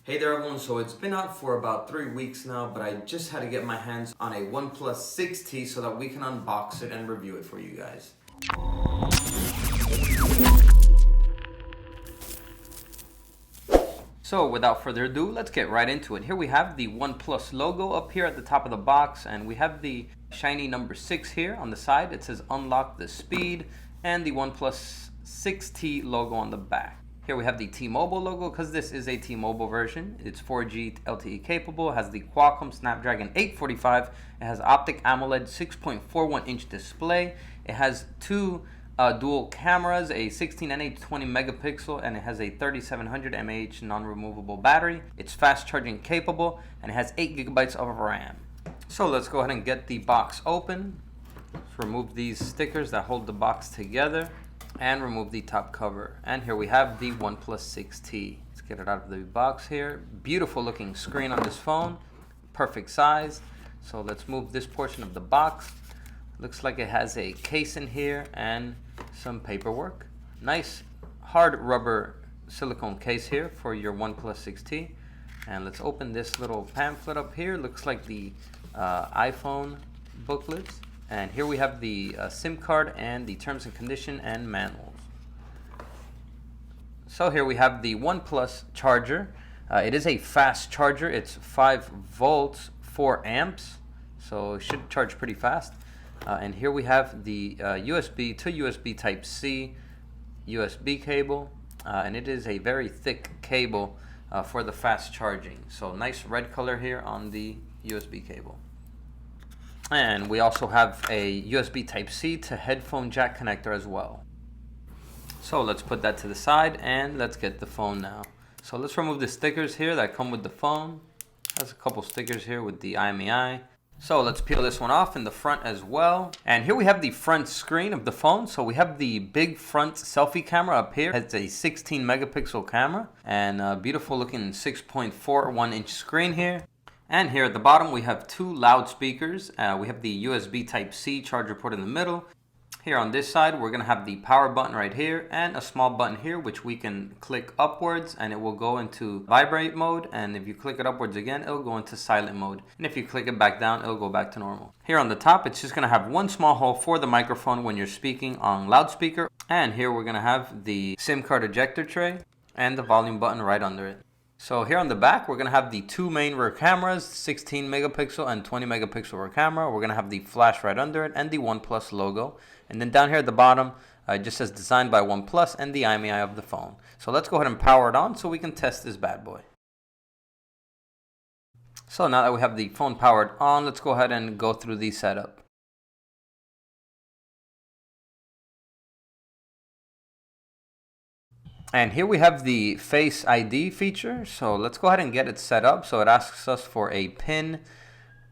Hey there everyone, so it's been out for about 3 weeks now, but I just had to get my hands on a OnePlus 6T so that we can unbox it and review it for you guys. So without further ado, let's get right into it. Here we have the OnePlus logo up here at the top of the box, and we have the shiny number 6 here on the side. It says unlock the speed, and the OnePlus 6T logo on the back. Here we have the T-Mobile logo because this is a T-Mobile version. It's 4G LTE capable, has the Qualcomm Snapdragon 845. It has Optic AMOLED 6.41-inch display. It has two dual cameras, a 16 and a 20 megapixel, and it has a 3700 mAh non-removable battery. It's fast charging capable, and it has 8 gigabytes of RAM. So let's go ahead and get the box open. Let's remove these stickers that hold the box together and remove the top cover. And here we have the OnePlus 6T. Let's get it out of the box here. Beautiful looking screen on this phone, perfect size. So let's move this portion of the box. Looks like it has a case in here and some paperwork. Nice hard rubber silicone case here for your OnePlus 6T. And let's open this little pamphlet up here. Looks like the iPhone booklets. And here we have the SIM card and the terms and condition and manuals. So here we have the OnePlus charger. It is a fast charger. It's 5 volts, 4 amps. So it should charge pretty fast. And here we have the USB to USB Type-C USB cable. And it is a very thick cable for the fast charging. So nice red color here on the USB cable. And we also have a USB Type-C to headphone jack connector as well. So let's put that to the side and let's get the phone now. So let's remove the stickers here that come with the phone. There's a couple stickers here with the IMEI. So let's peel this one off in the front as well. And here we have the front screen of the phone. So we have the big front selfie camera up here. It's a 16 megapixel camera and a beautiful looking 6.41-inch screen here. And here at the bottom we have 2 loudspeakers. We have the USB Type-C charger port in the middle. Here on this side we're going to have the power button right here and a small button here which we can click upwards and it will go into vibrate mode, and if you click it upwards again it'll go into silent mode, and if you click it back down it'll go back to normal. Here on the top it's just going to have one small hole for the microphone when you're speaking on loudspeaker, and here we're going to have the SIM card ejector tray and the volume button right under it. So here on the back, we're going to have the 2 main rear cameras, 16 megapixel and 20 megapixel rear camera. We're going to have the flash right under it and the OnePlus logo. And then down here at the bottom, it just says designed by OnePlus and the IMEI of the phone. So let's go ahead and power it on so we can test this bad boy. So now that we have the phone powered on, let's go ahead and go through the setup. And here we have the Face ID feature. So let's go ahead and get it set up. So it asks us for a PIN,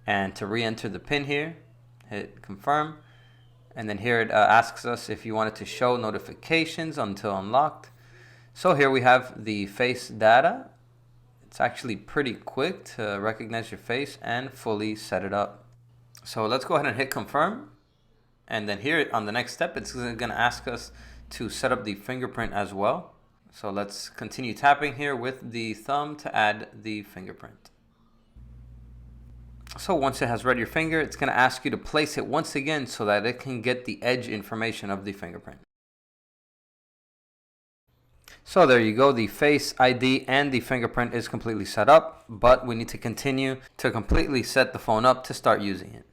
and to re-enter the PIN here, hit confirm. And then here it asks us if you want it to show notifications until unlocked. So here we have the face data. It's actually pretty quick to recognize your face and fully set it up. So let's go ahead and hit confirm. And then here on the next step, it's going to ask us to set up the fingerprint as well. So let's continue tapping here with the thumb to add the fingerprint. So once it has read your finger, it's going to ask you to place it once again so that it can get the edge information of the fingerprint. So there you go, the Face ID and the fingerprint is completely set up, but we need to continue to completely set the phone up to start using it.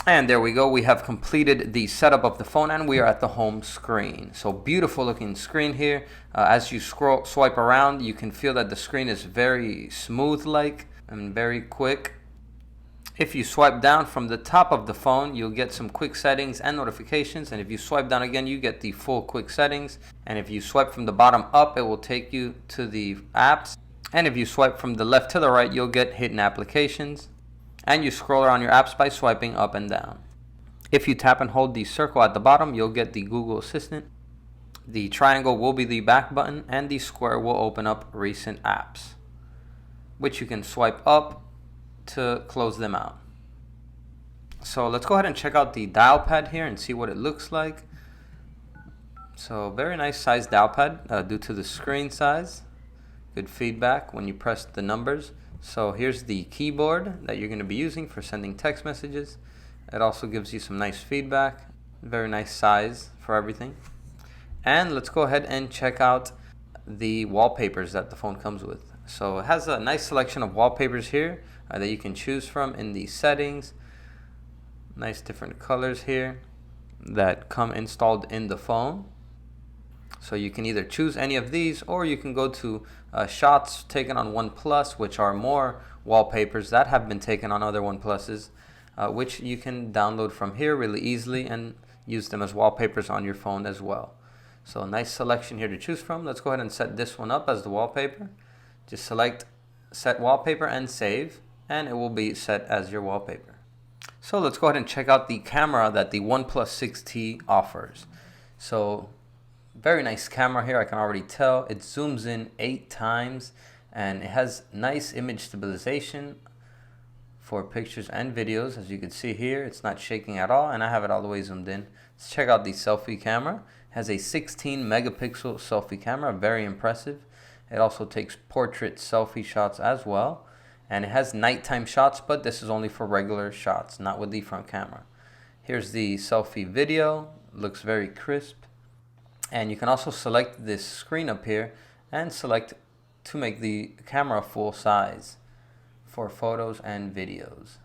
And there we go, we have completed the setup of the phone and we are at the home screen. So beautiful looking screen here. As you swipe around, you can feel that the screen is very smooth like and very quick. If you swipe down from the top of the phone, you'll get some quick settings and notifications. And if you swipe down again, you get the full quick settings. And if you swipe from the bottom up, it will take you to the apps. And if you swipe from the left to the right, you'll get hidden applications. And you scroll around your apps by swiping up and down. If you tap and hold the circle at the bottom, you'll get the Google Assistant. The triangle will be the back button, and the square will open up recent apps, which you can swipe up to close them out. So let's go ahead and check out the dial pad here and see what it looks like. So very nice sized dial pad due to the screen size. Good feedback when you press the numbers. So here's the keyboard that you're going to be using for sending text messages. It also gives you some nice feedback. Very nice size for everything. And let's go ahead and check out the wallpapers that the phone comes with. So it has a nice selection of wallpapers here that you can choose from in the settings. Nice different colors here that come installed in the phone. So you can either choose any of these, or you can go to shots taken on OnePlus, which are more wallpapers that have been taken on other OnePluses, which you can download from here really easily and use them as wallpapers on your phone as well. So a nice selection here to choose from. Let's go ahead and set this one up as the wallpaper. Just select set wallpaper and save, and it will be set as your wallpaper. So let's go ahead and check out the camera that the OnePlus 6T offers. So very nice camera here, I can already tell. It zooms in 8 times and it has nice image stabilization for pictures and videos. As you can see here, it's not shaking at all, and I have it all the way zoomed in. Let's check out the selfie camera. It has a 16 megapixel selfie camera, very impressive. It also takes portrait selfie shots as well, and it has nighttime shots, but this is only for regular shots, not with the front camera. Here's the selfie video. Looks very crisp. And you can also select this screen up here and select to make the camera full size for photos and videos.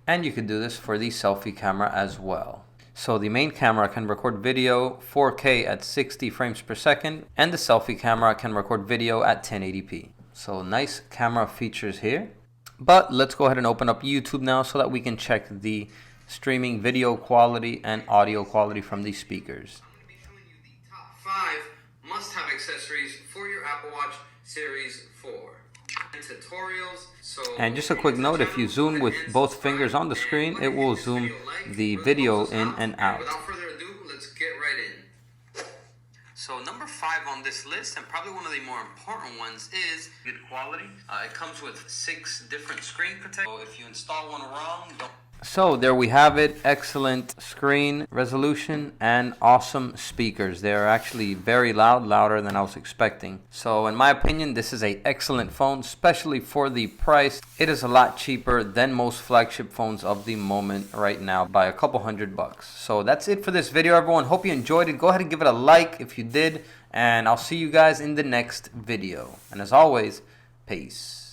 And you could do this for the selfie camera as well. So the main camera can record video 4K at 60 frames per second, and the selfie camera can record video at 1080p. So nice camera features here. But let's go ahead and open up YouTube now so that we can check the streaming video quality and audio quality from these speakers. I'm going to be showing you the top 5 must-have accessories for your Apple Watch Series 4. Tutorials. And just a quick note, if you zoom with both fingers on the screen, it will zoom the video in and out. Without further ado, let's get right in. So number 5 on this list, and probably one of the more important ones, is good quality. It comes with 6 different screen protectors. So if you install one wrong, don't. So there we have it. Excellent screen resolution and awesome speakers. They're actually very loud, louder than I was expecting. So in my opinion, this is an excellent phone, especially for the price. It is a lot cheaper than most flagship phones of the moment right now by a couple $100. So that's it for this video, everyone. Hope you enjoyed it. Go ahead and give it a like if you did, and I'll see you guys in the next video. And as always, peace.